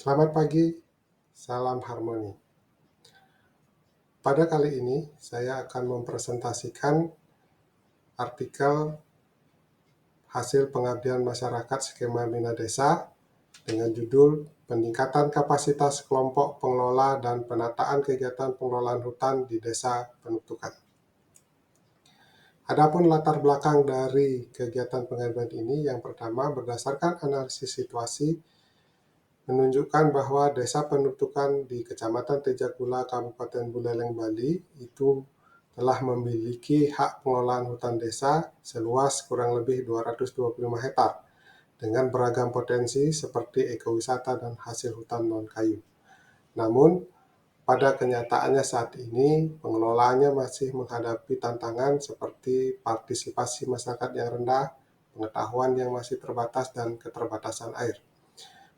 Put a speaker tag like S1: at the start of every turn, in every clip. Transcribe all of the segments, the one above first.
S1: Selamat pagi, salam harmoni. Pada kali ini, saya akan mempresentasikan artikel hasil pengabdian masyarakat skema Bina Desa dengan judul Peningkatan Kapasitas Kelompok Pengelola dan Penataan Kegiatan Pengelolaan Hutan di Desa Penutukan. Adapun latar belakang dari kegiatan pengabdian ini, yang pertama berdasarkan analisis situasi menunjukkan bahwa Desa Penutukan di Kecamatan Tejakula, Kabupaten Buleleng, Bali itu telah memiliki hak pengelolaan hutan desa seluas kurang lebih 225 hektar dengan beragam potensi seperti ekowisata dan hasil hutan non-kayu. Namun, pada kenyataannya saat ini pengelolaannya masih menghadapi tantangan seperti partisipasi masyarakat yang rendah, pengetahuan yang masih terbatas, dan keterbatasan air.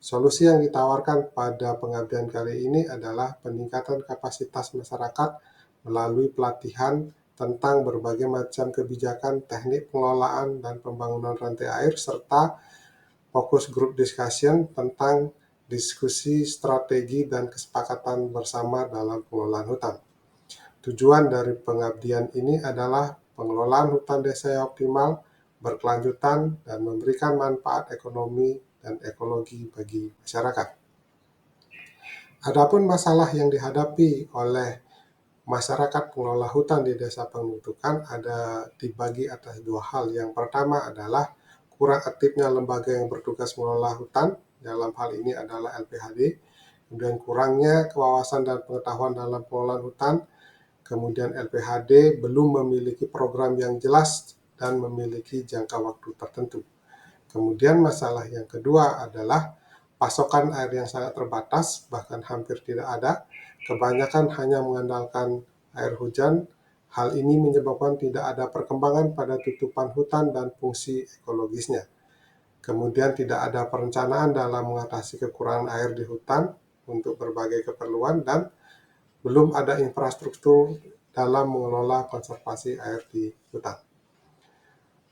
S1: Solusi yang ditawarkan pada pengabdian kali ini adalah peningkatan kapasitas masyarakat melalui pelatihan tentang berbagai macam kebijakan, teknik pengelolaan dan pembangunan rantai air, serta fokus group discussion tentang diskusi strategi dan kesepakatan bersama dalam pengelolaan hutan. Tujuan dari pengabdian ini adalah pengelolaan hutan desa yang optimal, berkelanjutan, dan memberikan manfaat ekonomi dan ekologi bagi masyarakat. Adapun masalah yang dihadapi oleh masyarakat pengelola hutan di Desa Penutukan ada dibagi atas dua hal. Yang pertama adalah kurang aktifnya lembaga yang bertugas mengelola hutan, dalam hal ini adalah LPHD, kemudian kurangnya kewawasan dan pengetahuan dalam pengelolaan hutan, kemudian LPHD belum memiliki program yang jelas dan memiliki jangka waktu tertentu. Kemudian masalah yang kedua adalah pasokan air yang sangat terbatas, bahkan hampir tidak ada. Kebanyakan hanya mengandalkan air hujan. Hal ini menyebabkan tidak ada perkembangan pada tutupan hutan dan fungsi ekologisnya. Kemudian tidak ada perencanaan dalam mengatasi kekurangan air di hutan untuk berbagai keperluan, dan belum ada infrastruktur dalam mengelola konservasi air di hutan.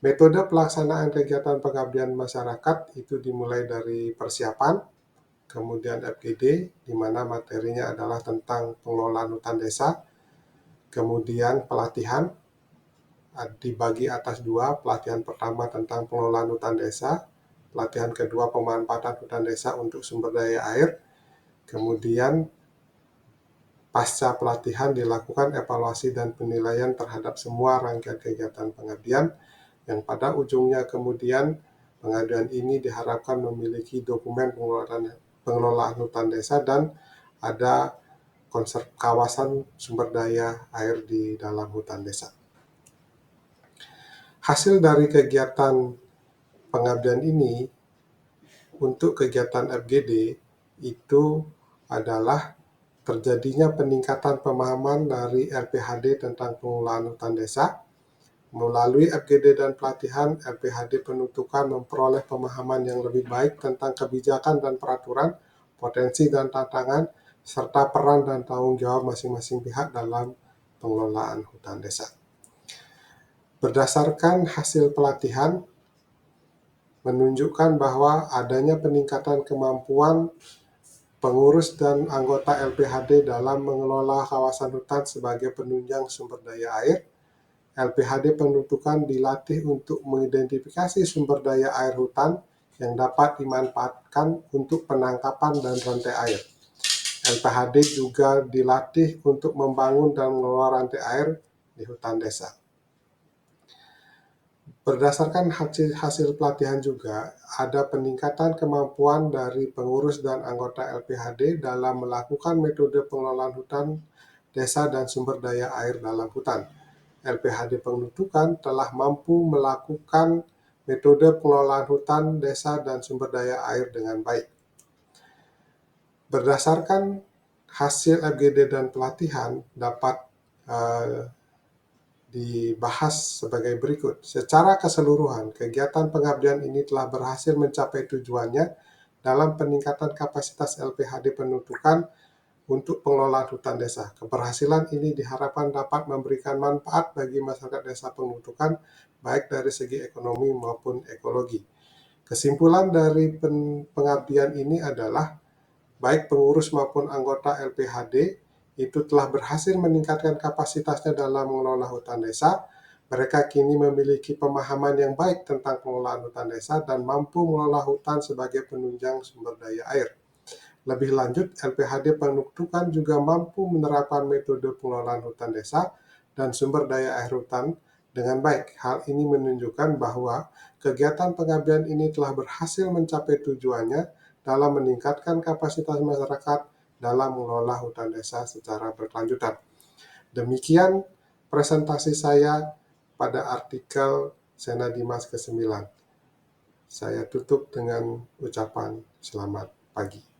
S1: Metode pelaksanaan kegiatan pengabdian masyarakat itu dimulai dari persiapan, kemudian FGD, di mana materinya adalah tentang pengelolaan hutan desa, kemudian pelatihan, dibagi atas dua, pelatihan pertama tentang pengelolaan hutan desa, pelatihan kedua pemanfaatan hutan desa untuk sumber daya air, kemudian pasca pelatihan dilakukan evaluasi dan penilaian terhadap semua rangkaian kegiatan pengabdian, yang pada ujungnya kemudian pengabdian ini diharapkan memiliki dokumen pengelolaan hutan desa dan ada kawasan sumber daya air di dalam hutan desa. Hasil dari kegiatan pengabdian ini untuk kegiatan FGD itu adalah terjadinya peningkatan pemahaman dari LPHD tentang pengelolaan hutan desa. Melalui FGD dan pelatihan, LPHD Penutukan memperoleh pemahaman yang lebih baik tentang kebijakan dan peraturan, potensi dan tantangan, serta peran dan tanggung jawab masing-masing pihak dalam pengelolaan hutan desa. Berdasarkan hasil pelatihan, menunjukkan bahwa adanya peningkatan kemampuan pengurus dan anggota LPHD dalam mengelola kawasan hutan sebagai penunjang sumber daya air. LPHD Penutukan dilatih untuk mengidentifikasi sumber daya air hutan yang dapat dimanfaatkan untuk penangkapan dan rantai air. LPHD juga dilatih untuk membangun dan mengelola rantai air di hutan desa. Berdasarkan hasil pelatihan juga, ada peningkatan kemampuan dari pengurus dan anggota LPHD dalam melakukan metode pengelolaan hutan desa dan sumber daya air dalam hutan. LPHD Penutukan telah mampu melakukan metode pengelolaan hutan, desa, dan sumber daya air dengan baik. Berdasarkan hasil FGD dan pelatihan dapat dibahas sebagai berikut. Secara keseluruhan, kegiatan pengabdian ini telah berhasil mencapai tujuannya dalam peningkatan kapasitas LPHD Penutukan untuk pengelolaan hutan desa. Keberhasilan ini diharapkan dapat memberikan manfaat bagi masyarakat Desa Penutukan, baik dari segi ekonomi maupun ekologi. Kesimpulan dari pengabdian ini adalah baik pengurus maupun anggota LPHD itu telah berhasil meningkatkan kapasitasnya dalam mengelola hutan desa. Mereka kini memiliki pemahaman yang baik tentang pengelolaan hutan desa dan mampu mengelola hutan sebagai penunjang sumber daya air. Lebih lanjut, LPHD Penutukan juga mampu menerapkan metode pengelolaan hutan desa dan sumber daya air hutan dengan baik. Hal ini menunjukkan bahwa kegiatan pengabdian ini telah berhasil mencapai tujuannya dalam meningkatkan kapasitas masyarakat dalam mengelola hutan desa secara berkelanjutan. Demikian presentasi saya pada artikel Sena Dimas ke-9. Saya tutup dengan ucapan selamat pagi.